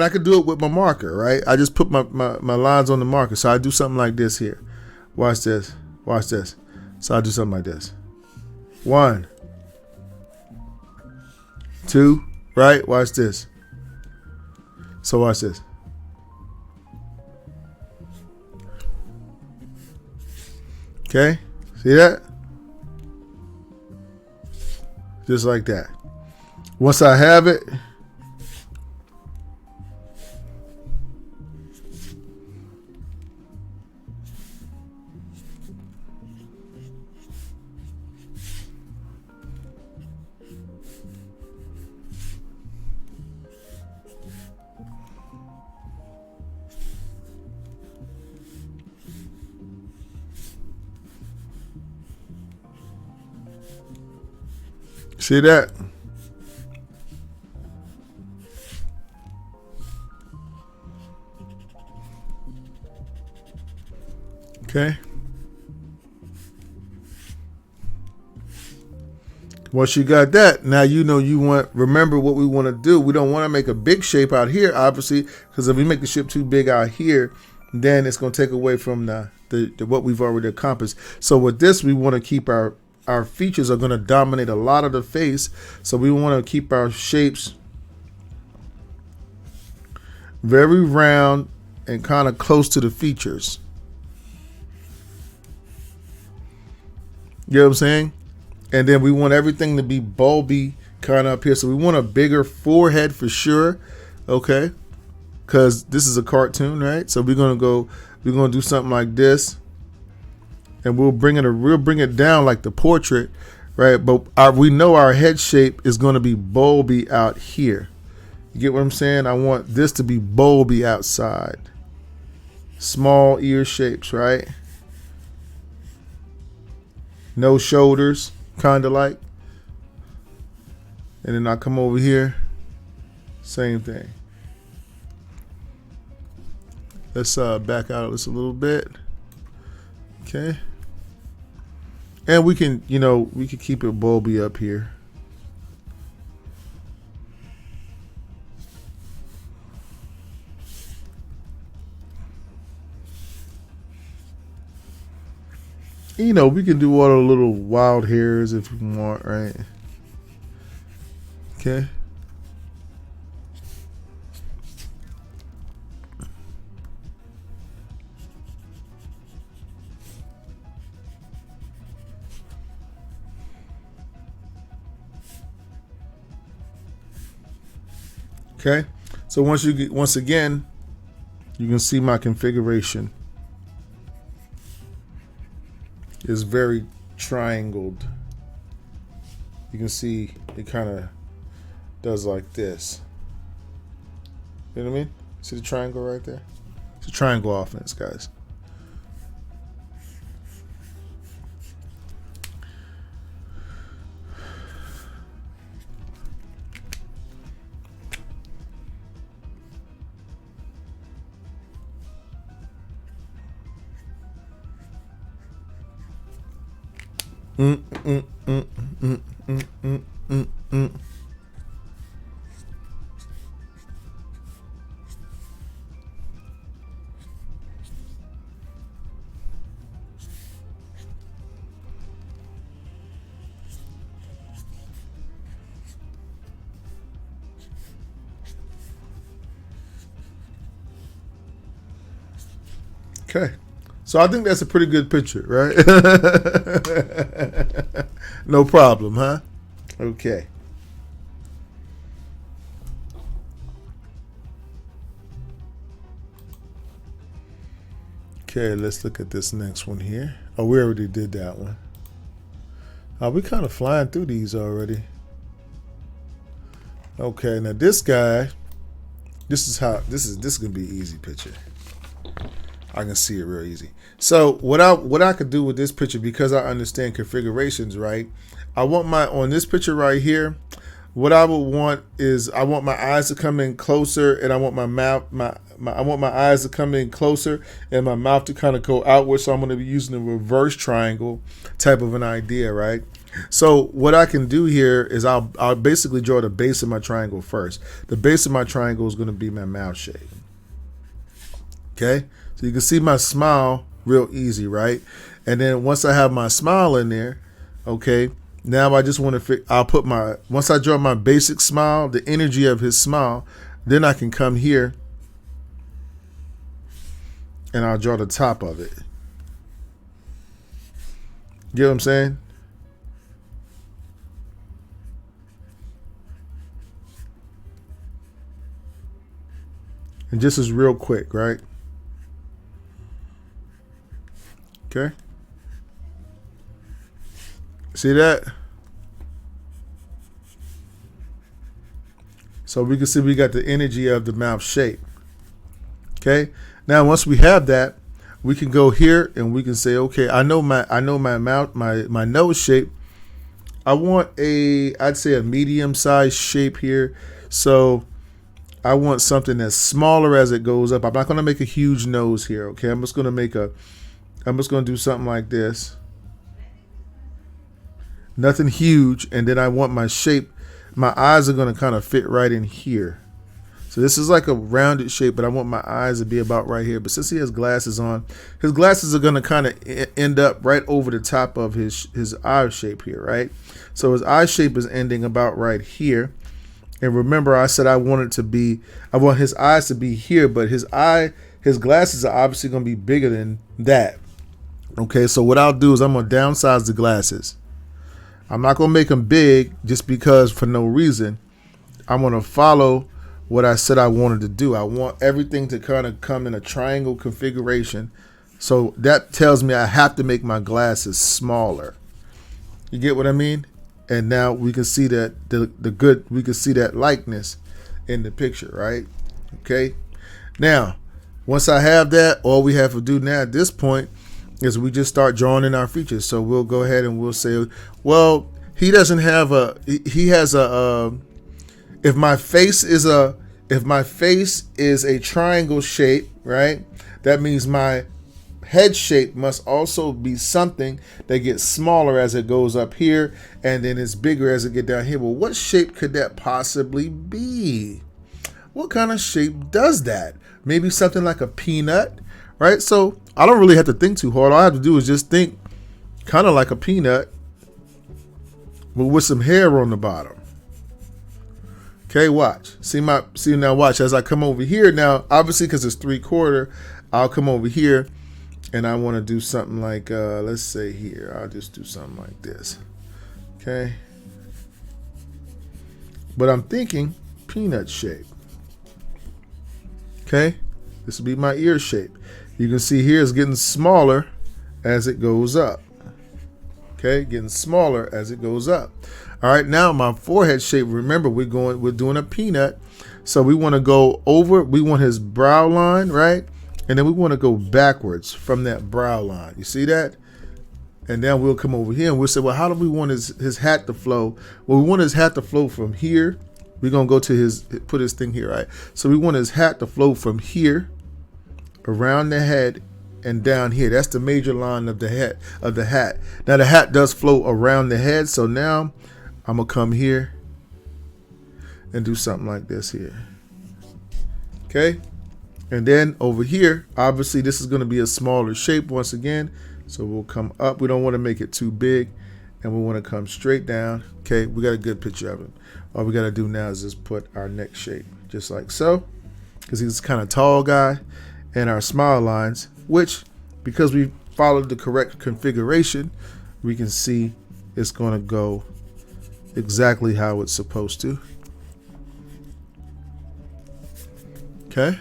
I could do it with my marker, right? I just put my lines on the marker. So I do something like this here. Watch this. Watch this. So I do something like this. 1, 2, right? Watch this. So watch this. Okay? See that? Just like that. Once I have it, see that? Okay. Once you got that, now you know you want, remember what we want to do. We don't want to make a big shape out here, obviously, because if we make the shape too big out here, then it's going to take away from the what we've already accomplished. So with this, we want to keep our features are going to dominate a lot of the face. So we want to keep our shapes very round and kind of close to the features. You know what I'm saying? And then we want everything to be bulby kind of up here. So we want a bigger forehead for sure. Okay. Because this is a cartoon, right? So we're going to do something like this. And we'll bring it down like the portrait, right? But we know our head shape is going to be bulby out here. You get what I'm saying? I want this to be bulby outside. Small ear shapes, right? No shoulders, kind of like. And then I come over here, same thing. Let's back out of this a little bit. Okay. And we can, we can keep it bulby up here. We can do all the little wild hairs if we want, right? Okay. Okay. So once again, you can see my configuration is very triangled. You can see it kind of does like this. You know what I mean? See the triangle right there? It's a triangle offense, guys. Okay. So I think that's a pretty good picture, right? No problem, huh? Okay. Okay, let's look at this next one here. Oh, we already did that one. We kind of flying through these already. Okay, now this guy, this is gonna be an easy picture. I can see it real easy. So what I could do with this picture, because I understand configurations, right? I want on this picture right here, what I would want is I want my eyes to come in closer, and I want my mouth, I want my eyes to come in closer and my mouth to kind of go outward. So I'm going to be using a reverse triangle type of an idea, right? So what I can do here is I'll basically draw the base of my triangle first. The base of my triangle is going to be my mouth shape. Okay, so you can see my smile real easy, right? And then once I have my smile in there, okay, now I just want to I'll put my, once I draw my basic smile, the energy of his smile, then I can come here and I'll draw the top of it. You know what I'm saying? And just as real quick, right? Okay. See that? So we can see we got the energy of the mouth shape. Okay. Now once we have that, we can go here and we can say, okay, I know my mouth, my nose shape. I want I'd say a medium sized shape here. So I want something that's smaller as it goes up. I'm not going to make a huge nose here. Okay. I'm just going to do something like this. Nothing huge. And then I want my shape. My eyes are going to kind of fit right in here. So this is like a rounded shape, but I want my eyes to be about right here. But since he has glasses on, his glasses are going to kind of end up right over the top of his eye shape here, right? So his eye shape is ending about right here. And remember, I said I want his eyes to be here, but his glasses are obviously going to be bigger than that. Okay, so what I'll do is I'm going to downsize the glasses. I'm not going to make them big just because for no reason. I'm going to follow what I said I wanted to do. I want everything to kind of come in a triangle configuration. So that tells me I have to make my glasses smaller. You get what I mean? And now we can see that we can see that likeness in the picture, right? Okay. Now, once I have that, all we have to do now at this point is we just start drawing in our features. So we'll go ahead and we'll say, well, he doesn't have he has if my face is a triangle shape, right? That means my head shape must also be something that gets smaller as it goes up here and then it's bigger as it get down here. Well, what shape could that possibly be? What kind of shape does that? Maybe something like a peanut, right? So I don't really have to think too hard. All I have to do is just think kind of like a peanut, but with some hair on the bottom. Okay, watch. See now, watch as I come over here. Now, obviously, because it's 3/4, I'll come over here and I want to do something like, let's say here, I'll just do something like this. Okay. But I'm thinking peanut shape. Okay. This will be my ear shape. You can see here it's getting smaller as it goes up. Okay. Getting smaller as it goes up. All right. Now my forehead shape, remember we're doing a peanut. So we want to go over, we want his brow line, right? And then we want to go backwards from that brow line. You see that? And then we'll come over here and we'll say, well, how do we want his hat to flow? Well, we want his hat to flow from here. We're going to go to put his thing here, right? So we want his hat to flow from here around the head and down here. That's the major line of the hat. Now the hat does flow around the head. So now I'm going to come here and do something like this here. Okay. And then over here, obviously this is going to be a smaller shape once again. So we'll come up. We don't want to make it too big. And we want to come straight down. Okay, we got a good picture of him. All we got to do now is just put our neck shape just like so. Because he's kind of tall guy. And our smile lines, which because we followed the correct configuration, we can see it's going to go exactly how it's supposed to. Okay.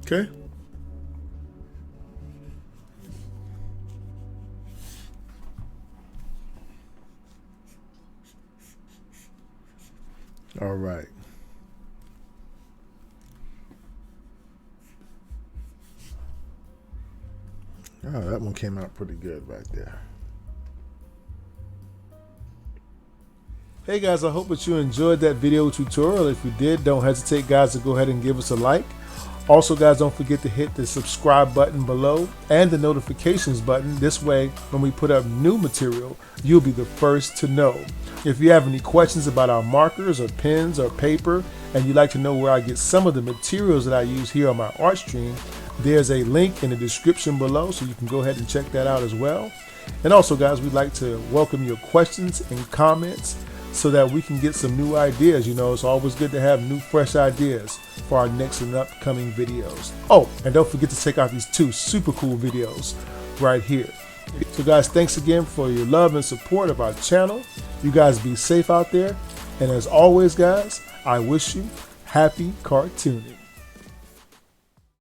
Okay. All right. Oh, that one came out pretty good right there. Hey guys, I hope that you enjoyed that video tutorial. If you did, don't hesitate guys to go ahead and give us a like. Also guys, don't forget to hit the subscribe button below and the notifications button. This way, when we put up new material, you'll be the first to know. If you have any questions about our markers or pens or paper, and you'd like to know where I get some of the materials that I use here on my art stream, there's a link in the description below, so you can go ahead and check that out as well. And also guys, we'd like to welcome your questions and comments so that we can get some new ideas. You know, it's always good to have new fresh ideas for our next and upcoming videos. Oh, and don't forget to check out these 2 super cool videos right here. So guys, thanks again for your love and support of our channel. You guys be safe out there. And as always guys, I wish you happy cartooning.